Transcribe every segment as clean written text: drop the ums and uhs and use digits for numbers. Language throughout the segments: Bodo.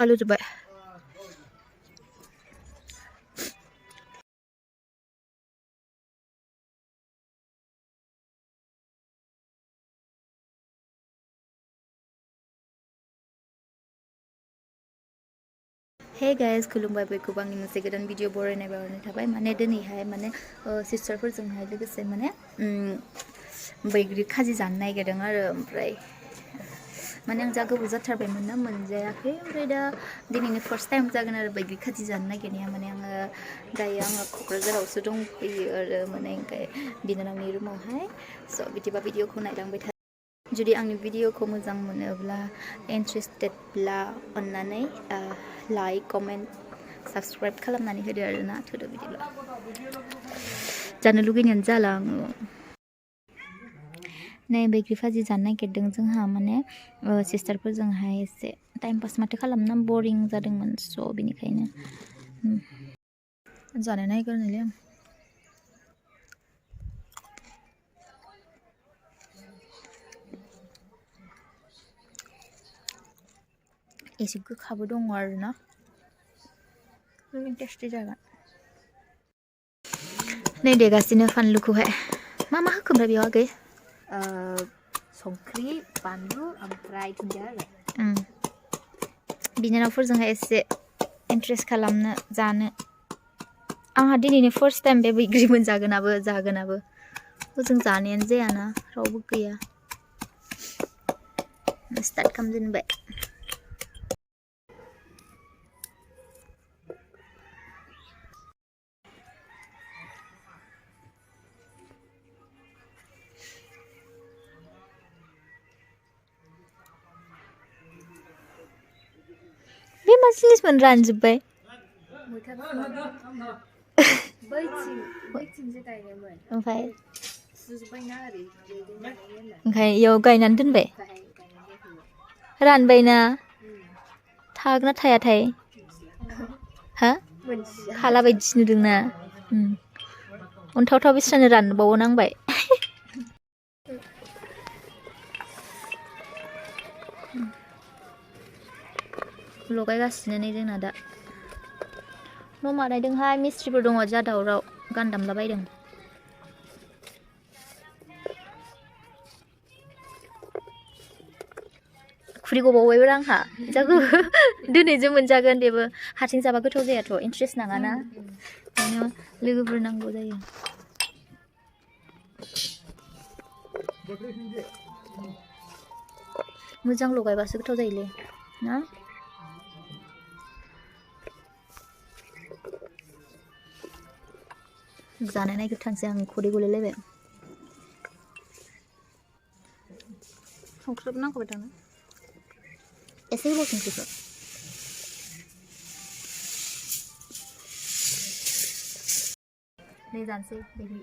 आलु जाबाय Hey guys, खुलुमबाय बयखौबो आंनि मोनसे गोदान भिडिअ बरायनाय बावहरनाय थाबाय माने दिनैहाय माने सिस्टारफोरजोंहाय लोगोसे माने बैग्रि खाजि जानो नागिरदों आरो ओमफ्राय माने आं जा गोबाव जाथारबायमोन ना मोनजायाखै ओमफ्राय दा दिनैनि फार्स्ट टाइम जागोन आरो बैग्रि खाजि जानो नागिरनाया माने आङो क'क्राझारावसो दंफैयो आरो माने ओमफ्राय बिनानावनि रुमावहाय स' बिदिबा भिडिअखौ नायलांबाय था जुदि आंनि भिडिअखौ मोजां मोनोब्ला इन्ट्रेस्टेडब्ला अन्नानै लाइक कमेन्ट साबस्क्राइब खालामनानै होदो आरोना थोदो बिदिब्ला जानो लुगैनायानो जाला आङो नै बैग्रि फाजि जानो नागिरदों जोंहा माने सिस्टारफोरजोंहाय एसे टाइम पास माथो खालामनो बरिं जादोंमोन स' बेनिखायनो जानो नागिरनायलै आं एसे गोखाबो दङ आरोना टेस्टि जागोन नै देगासिनो फानलुखौहाय मा होखो ओमफ्राय बेयाव आगै संख्रि बानलु ओमफ्राय दुन्दिया आरो बिनानावफोरजोंहाय एसे इन्ट्रेस्ट खालामनो जानो आंहा दिनैनि फार्स्ट टाइम बे बैग्रि मोनजागोनाबो जागोनाबो जों जानायानो जायाना रावबो गैया स्टार्ट खालामजेनबाय बे मा जिनिसमोन रानजोब्बाय ओमफ्राय इयाव गायनानै दोनबाय रानबायना थागोन ना थायाथाय हा हाला बायदिसो नुदोंना अन्थाव बिस्रानो रानबावो नांबाय लगायगासिनो नै जोंना दा न' बानायदोंहाय मिस्ट्रिफोर दङ जा दावराव गान दामलाबायदों खुदै गबावबायबो आंहा जागो दिनैसो मोनजागोन बेबो हारसिं जाबा गोथाव जायाथ' इन्ट्रेस्ट नाङाना ओंखायनो लोगोफोर नांगौ जायो मोजां लगायबासो गोथाव जायोलै ना जानो नागिरथांसै आं खुदै गलायलायबाय संख्रिबो नांखाबाय थानो एसे होबाव संख्रिखौ नै जानोसै बैग्रि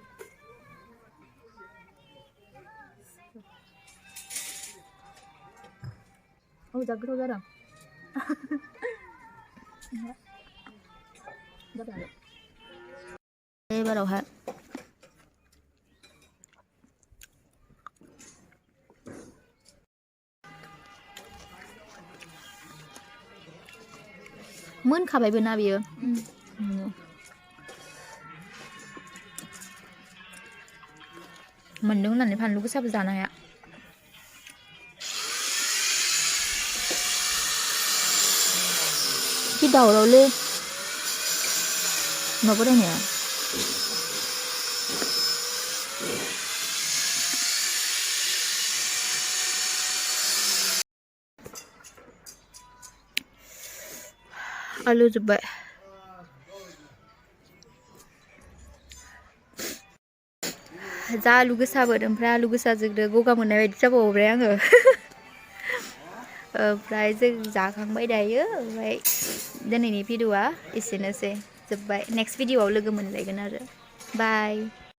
जा गोथाव जादों एबारावहाय मोनखाबायबो ना बियो मोनदों होननानै फानलु गोसाबो जानो हाया कि दावरावलै मा बोरायनाया आलु जाबाय जा आलु गोसाबोद ओमफ्राय आलु गोसाजोंनो गगा मोननाय बायदि जाबावबाय आङो ओमफ्राय जों जाखांबाय दायो ओमफ्राय दिनैनि भिडिअआ एसेनोसै जोब्बाय नेक्स्ट भिडिअआव लोगो मोनलायगोन आरो बाय